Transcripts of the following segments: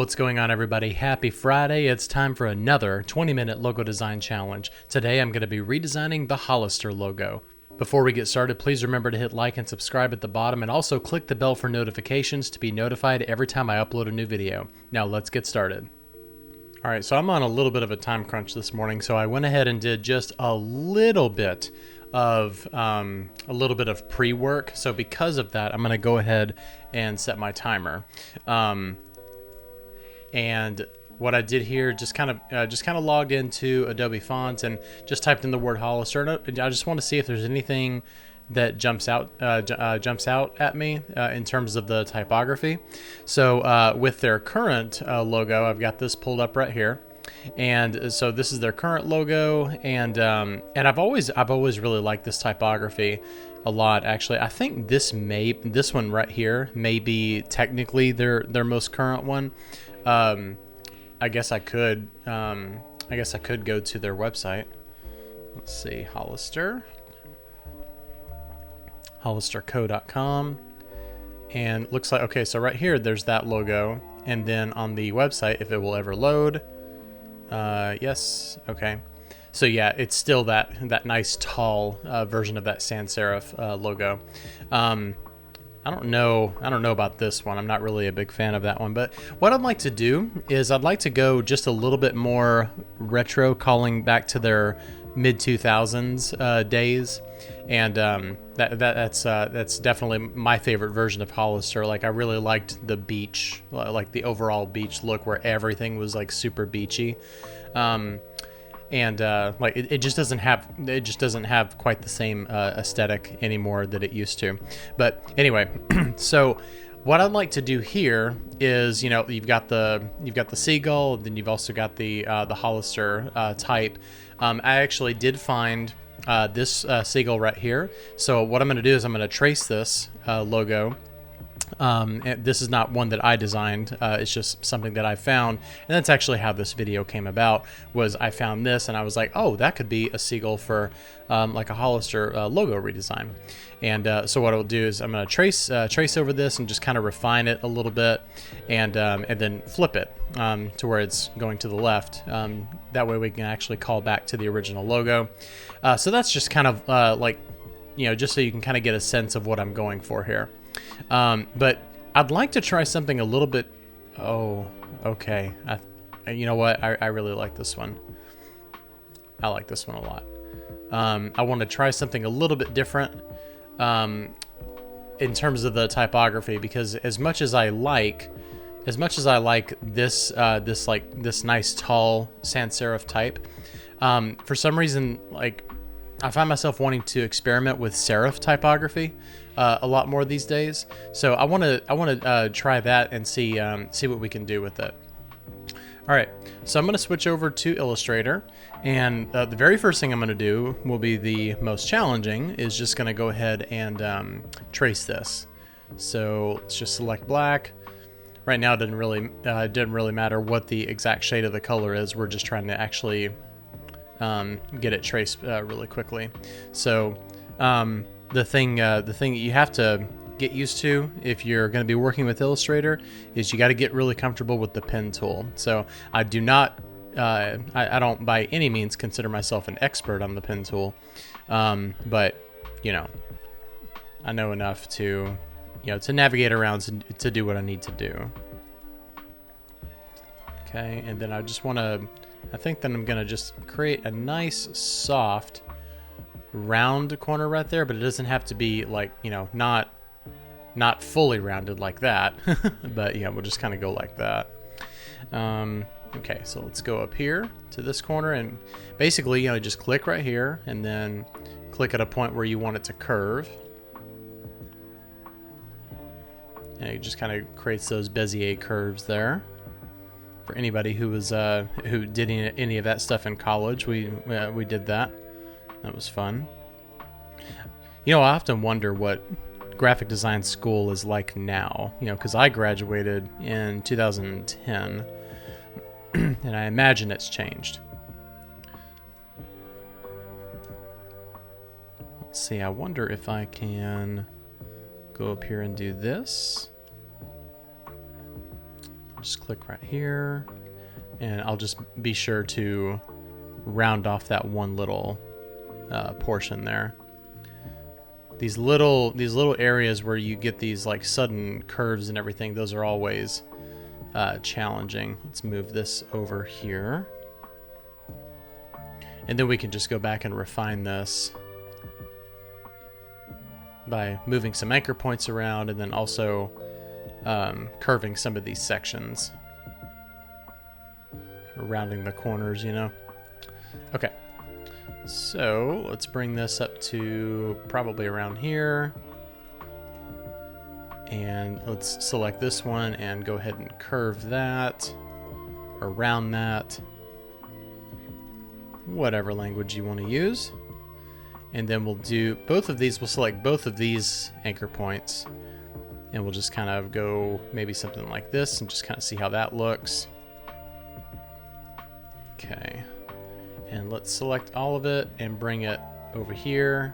What's going on, everybody? Happy Friday. It's time for another 20-minute logo design challenge. Today I'm going to be redesigning the Hollister logo. Before we get started, please remember to hit like and subscribe at the bottom, and also click the bell for notifications to be notified every time I upload a new video. Now let's get started. Alright, so I'm on a little bit of a time crunch this morning, so I went ahead and did just a little bit of pre-work. So because of that, I'm going to go ahead and set my timer. And what I did here, just kind of logged into Adobe Fonts and just typed in the word Hollister. And I just want to see if there's anything that jumps out at me in terms of the typography. So with their current logo, I've got this pulled up right here, and so this is their current logo. And I've always really liked this typography a lot. Actually, I think this one right here may be technically their most current one. I guess I could go to their website. Let's see, hollisterco.com, and looks like, okay, so right here there's that logo, and then on the website, if it will ever load, yes, okay. So yeah, it's still that nice tall version of that sans serif logo. I don't know about this one. I'm not really a big fan of that one. But what I'd like to do is I'd like to go just a little bit more retro, calling back to their mid 2000s days, and that's definitely my favorite version of Hollister. Like, I really liked the beach, like the overall beach look, where everything was like super beachy. And like it just doesn't have quite the same aesthetic anymore that it used to. But anyway, so what I'd like to do here is, you've got the seagull, then you've also got the Hollister type. I actually did find this seagull right here. So what I'm going to do is I'm going to trace this logo. And this is not one that I designed, it's just something that I found, and that's actually how this video came about. Was I found this and I was like, oh, that could be a seagull for like a Hollister logo redesign. And so what I'll do is I'm going to trace over this and just kind of refine it a little bit, and then flip it to where it's going to the left. That way we can actually call back to the original logo. So that's just kind of like, just so you can kind of get a sense of what I'm going for here. But I'd like to try something a little bit. Oh, okay. You know what? I really like this one. I like this one a lot. I want to try something a little bit different in terms of the typography, because as much as I like this nice tall sans serif type, for some reason, like, I find myself wanting to experiment with serif typography a lot more these days. So I want to try that and see what we can do with it. All right, so I'm going to switch over to Illustrator, and the very first thing I'm going to do will be the most challenging. Is just going to go ahead and trace this. So let's just select black. Right now, it didn't really matter what the exact shade of the color is. We're just trying to actually get it traced really quickly. So the thing that you have to get used to if you're going to be working with Illustrator is you got to get really comfortable with the pen tool. So I do not, I don't by any means consider myself an expert on the pen tool, but I know enough to navigate around to do what I need to do. Okay, and then I think that I'm gonna just create a nice soft round corner right there, but it doesn't have to be like, not fully rounded like that. But yeah, we'll just kind of go like that. Okay, so let's go up here to this corner, and basically, just click right here and then click at a point where you want it to curve. And it just kind of creates those Bezier curves there. For anybody who did any of that stuff in college, we did that. That was fun. I often wonder what graphic design school is like now. Because I graduated in 2010, and I imagine it's changed. Let's see. I wonder if I can go up here and do this. Just click right here, and I'll just be sure to round off that one little portion there. These little areas where you get these like sudden curves and everything, those are always challenging. Let's move this over here. And then we can just go back and refine this by moving some anchor points around, and then also curving some of these sections. Or rounding the corners, you know. Okay. So let's bring this up to probably around here. And let's select this one and go ahead and curve that around that. Whatever language you want to use. And then we'll do both of these. We'll select both of these anchor points. And we'll just kind of go maybe something like this and just kind of see how that looks. Okay. And let's select all of it and bring it over here.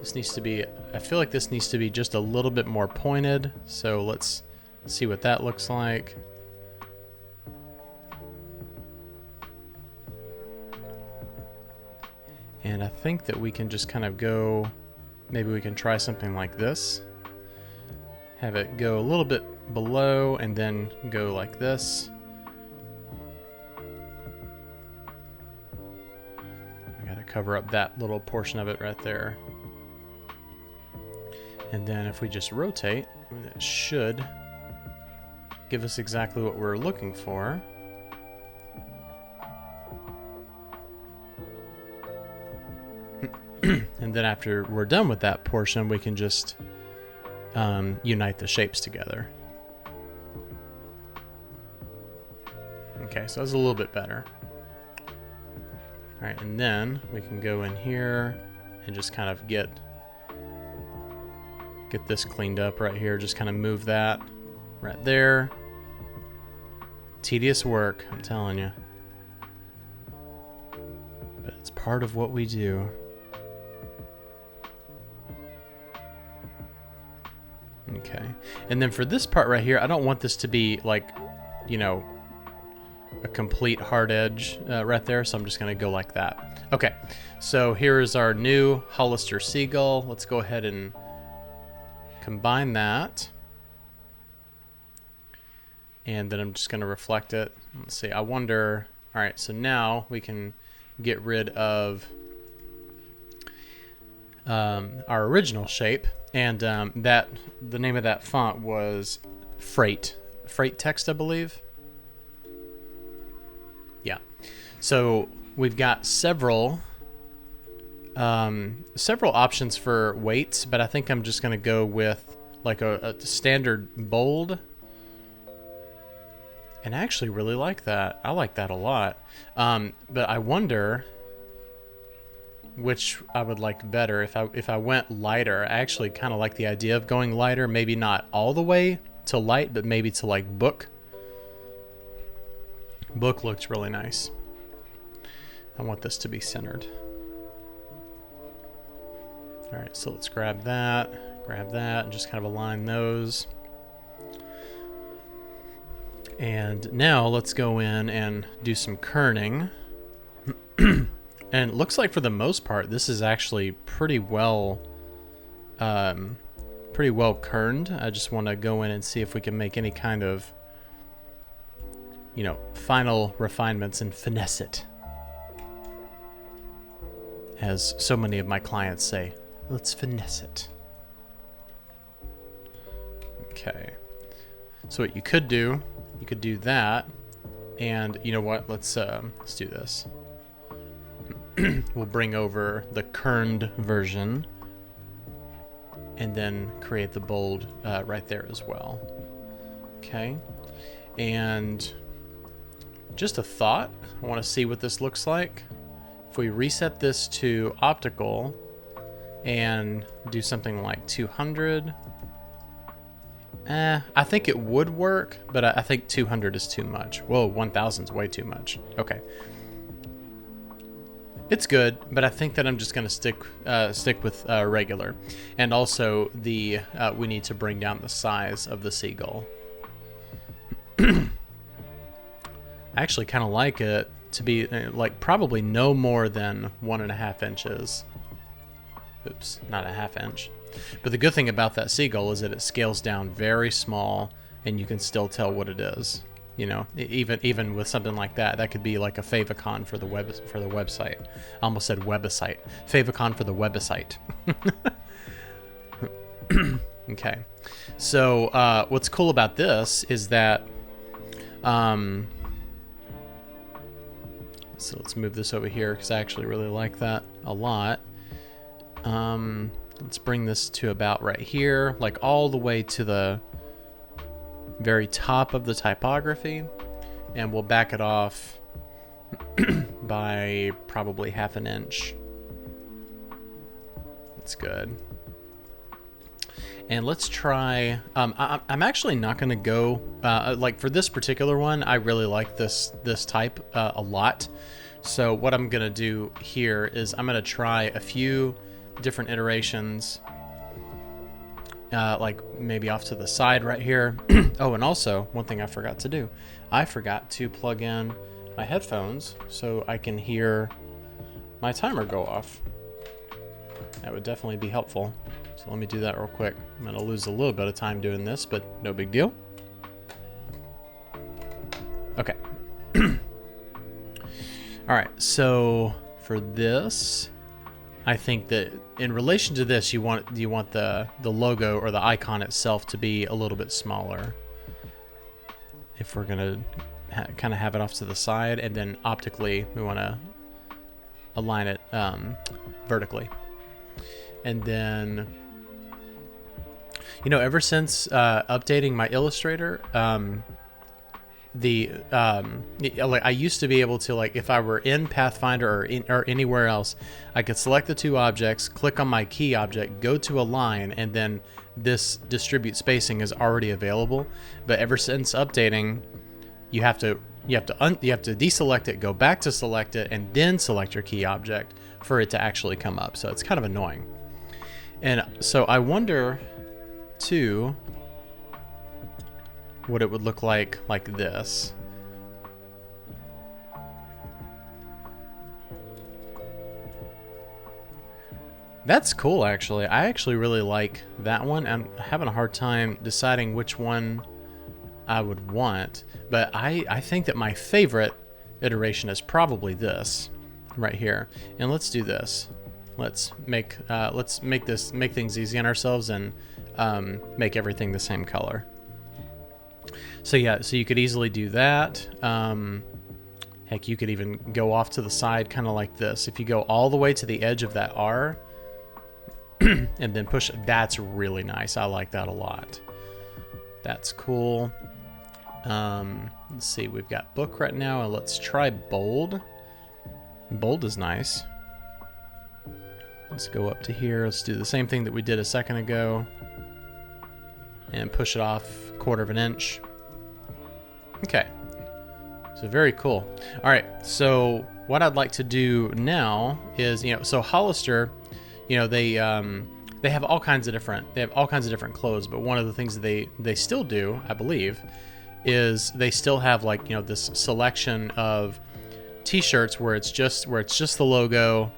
This needs to be, I feel like this needs to be just a little bit more pointed. So let's see what that looks like. And I think that we can just kind of go, maybe we can try something like this. Have it go a little bit below and then go like this. I gotta cover up that little portion of it right there. And then if we just rotate, it should give us exactly what we're looking for. And then after we're done with that portion, we can just unite the shapes together. Okay, so that's a little bit better. All right, and then we can go in here and just kind of get this cleaned up right here. Just kind of move that right there. Tedious work, I'm telling you. But it's part of what we do. Okay, and then for this part right here, I don't want this to be like, you know, a complete hard edge right there, so I'm just going to go like that. Okay, so here is our new Hollister seagull. Let's go ahead and combine that. And then I'm just going to reflect it. Let's see, I wonder, all right, so now we can get rid of our original shape. And the name of that font was Freight Text, I believe. Yeah. So we've got several options for weights, but I think I'm just going to go with like a standard bold. And I actually really like that. I like that a lot. But I wonder which I would like better. If I went lighter, I actually kind of like the idea of going lighter. Maybe not all the way to light, but maybe to like book. Book looks really nice. I want this to be centered. All right, so let's grab that, and just kind of align those. And now let's go in and do some kerning. And it looks like for the most part, this is actually pretty well kerned. I just want to go in and see if we can make any kind of, you know, final refinements and finesse it. As so many of my clients say, let's finesse it. Okay. So what you could do that, and you know what? Let's do this. We'll bring over the kerned version and then create the bold right there as well. Okay. And just a thought, I want to see what this looks like. If we reset this to optical and do something like 200, I think it would work, but I think 200 is too much. Whoa, 1000 is way too much. Okay. It's good, but I think that I'm just going to stick with regular. And also we need to bring down the size of the seagull. I actually kind of like it to be like probably no more than 1.5 inches. Oops, not a half inch. But the good thing about that seagull is that it scales down very small, and you can still tell what it is. You know, even with something like that, that could be like a favicon for the website. I almost said website. Favicon for the website. Okay. So what's cool about this is that so let's move this over here because I actually really like that a lot. Let's bring this to about right here, like all the way to the very top of the typography, and we'll back it off by probably 1/2 inch. That's good. And let's try, I'm actually not going to go, like for this particular one, I really like this type a lot. So what I'm going to do here is I'm going to try a few different iterations, like maybe off to the side right here. Oh, and also one thing I forgot to do, I forgot to plug in my headphones so I can hear my timer go off. That would definitely be helpful. So let me do that real quick. I'm gonna lose a little bit of time doing this, but no big deal. Okay. All right, so for this, I think that in relation to this, you want the logo or the icon itself to be a little bit smaller. If we're gonna kind of have it off to the side, and then optically we want to align it vertically. And then, you know, ever since updating my Illustrator, like I used to be able to, like, if I were in Pathfinder or anywhere else, I could select the two objects, click on my key object, go to align, and then this distribute spacing is already available. But ever since updating, you have to deselect it, go back to select it, and then select your key object for it to actually come up. So it's kind of annoying. And so I wonder too what it would look like this. That's cool, actually. I actually really like that one. I'm having a hard time deciding which one I would want, but I think that my favorite iteration is probably this right here. And let's do this. Let's make things easy on ourselves and make everything the same color. So yeah, so you could easily do that. Heck, you could even go off to the side, kind of like this. If you go all the way to the edge of that R and then push, that's really nice. I like that a lot. That's cool. Let's see, we've got book right now. Let's try bold. Bold is nice. Let's go up to here. Let's do the same thing that we did a second ago and push it off 1/4 inch. Okay, so very cool. All right, so what I'd like to do now is, you know, so Hollister, you know, they have all kinds of different clothes, but one of the things that they still do, I believe, is they still have, like, you know, this selection of t-shirts where it's just the logo,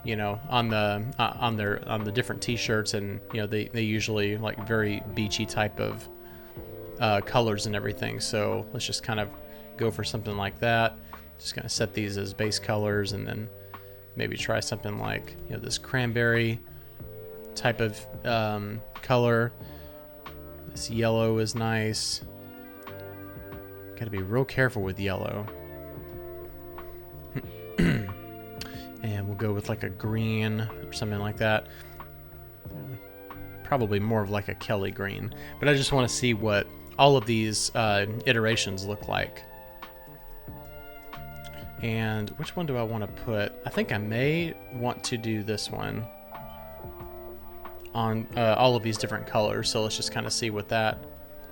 you know, on the different t-shirts, and you know they usually like very beachy type of colors and everything. So let's just kind of go for something like that. Just gonna set these as base colors, and then maybe try something like, you know, this cranberry type of color. This yellow is nice. Gotta be real careful with yellow. And we'll go with like a green or something like that. Probably more of like a Kelly green. But I just want to see what all of these iterations look like. And which one do I want to put? I think I may want to do this one on all of these different colors. So let's just kind of see what that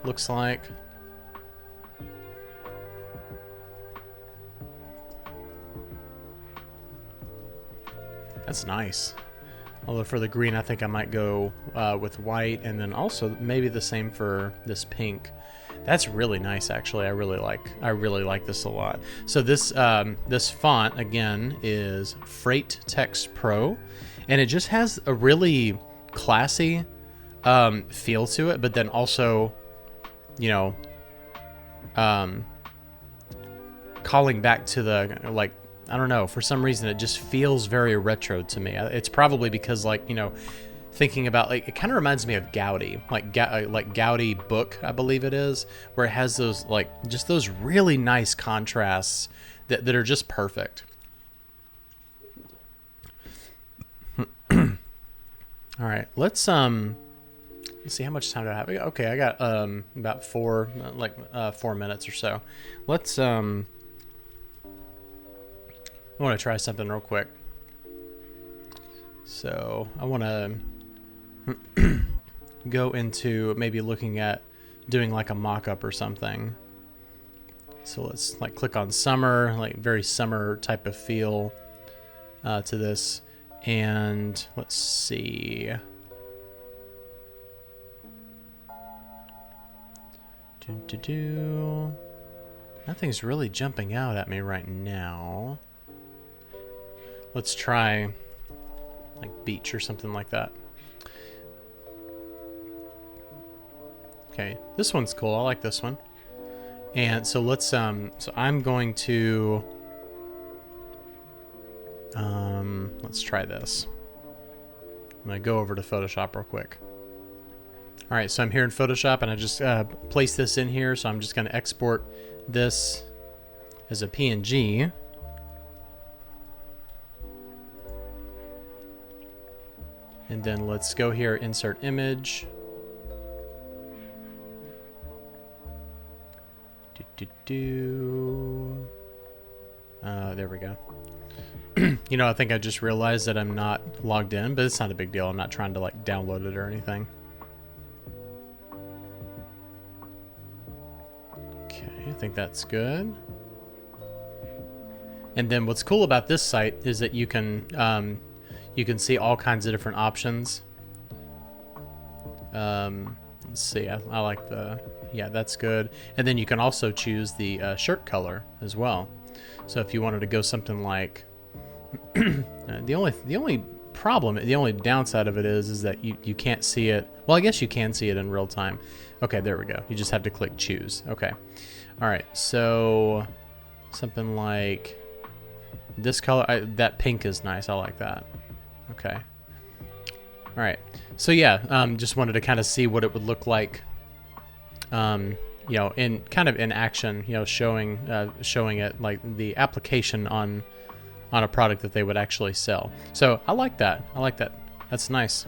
looks like. That's nice. Although for the green, I think I might go with white, and then also maybe the same for this pink. That's really nice, actually. I really like this a lot. So this this font again is Freight Text Pro, and it just has a really classy feel to it, but then also, you know, calling back to the, like, I don't know, for some reason it just feels very retro to me. It's probably because, like, you know, thinking about, like, it kind of reminds me of Gaudi, like Gaudi book, I believe it is, where it has those, like, just those really nice contrasts that are just perfect. All right, let's see, how much time do I have? Okay, I got about 4 minutes or so. Let's I want to try something real quick. So I want to go into maybe looking at doing like a mock-up or something. So let's like click on summer, like very summer type of feel to this. And let's see. Nothing's really jumping out at me right now. Let's try like beach or something like that. Okay, this one's cool. I like this one. And so let's so I'm going to let's try this. I'm gonna go over to Photoshop real quick. All right, so I'm here in Photoshop, and I just placed this in here. So I'm just gonna export this as a PNG. And then let's go here, insert image. There we go. You know, I think I just realized that I'm not logged in, but it's not a big deal. I'm not trying to like download it or anything. Okay, I think that's good. And then what's cool about this site is that you can see all kinds of different options. Let's see, I like the, yeah, that's good. And then you can also choose the shirt color as well. So if you wanted to go something like, the only downside of it is that you can't see it. Well, I guess you can see it in real time. Okay, there we go. You just have to click choose. Okay. All right, so something like this color, that pink is nice. I like that. Okay. All right. So yeah, just wanted to kind of see what it would look like, you know, in kind of in action, you know, showing it like the application on a product that they would actually sell. So I like that. I like that. That's nice.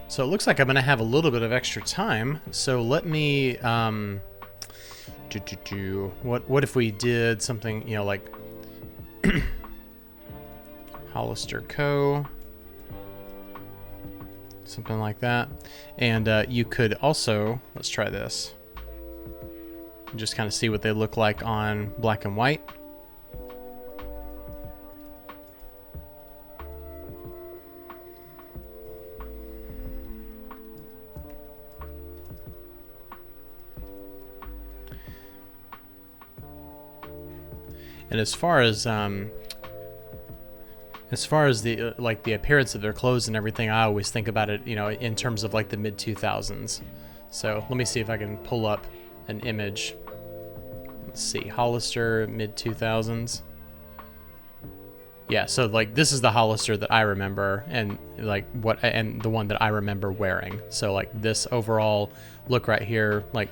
So it looks like I'm gonna have a little bit of extra time. So let me what if we did something, you know, like Hollister Co. Something like that. And you could also, let's try this. Just kind of see what they look like on black and white. And as far as the like the appearance of their clothes and everything, I always think about it, you know, in terms of like the mid 2000s. So let me see if I can pull up an image. Let's see, Hollister mid 2000s. Yeah, so like this is the Hollister that I remember, and like and the one that I remember wearing. So like this overall look right here, like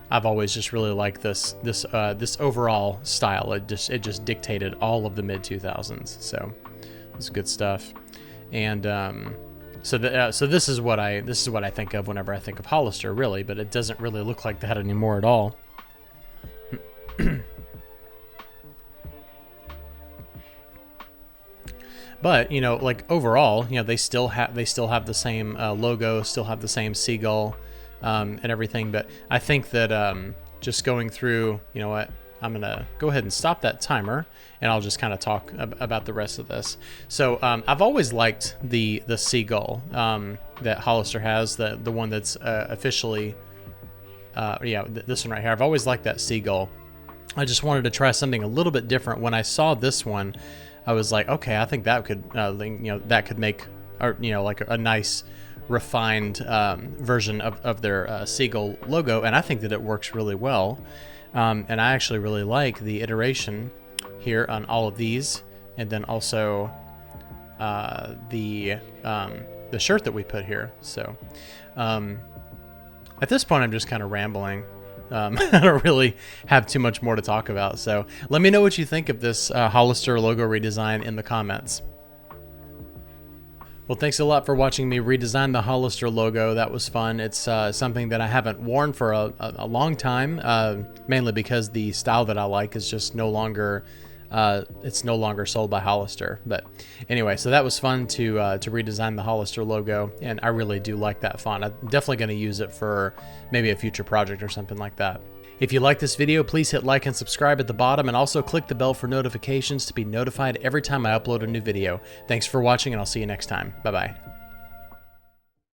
I've always just really liked this overall style. It just dictated all of the mid 2000s. So it's good stuff. And so this is what I think of whenever I think of Hollister, really. But it doesn't really look like that anymore at all. But you know, like overall, you know, they still have the same logo, still have the same seagull. And everything, but I think that just going through, you know what, I'm gonna go ahead and stop that timer, and I'll just kind of talk about the rest of this. So I've always liked the seagull that Hollister has, the one that's officially, this one right here. I've always liked that seagull. I just wanted to try something a little bit different. When I saw this one, I was like, okay, I think that could, that could make, like a nice refined version of their seagull logo, and I think that it works really well. And I actually really like the iteration here on all of these, and then also the shirt that we put here. So at this point, I'm just kind of rambling. I don't really have too much more to talk about. So let me know what you think of this Hollister logo redesign in the comments. Well, thanks a lot for watching me redesign the Hollister logo. That was fun. It's something that I haven't worn for a long time, mainly because the style that I like is just no longer, it's no longer sold by Hollister. But anyway, so that was fun to redesign the Hollister logo, and I really do like that font. I'm definitely going to use it for maybe a future project or something like that. If you like this video, please hit like and subscribe at the bottom, and also click the bell for notifications to be notified every time I upload a new video. Thanks for watching, and I'll see you next time. Bye-bye.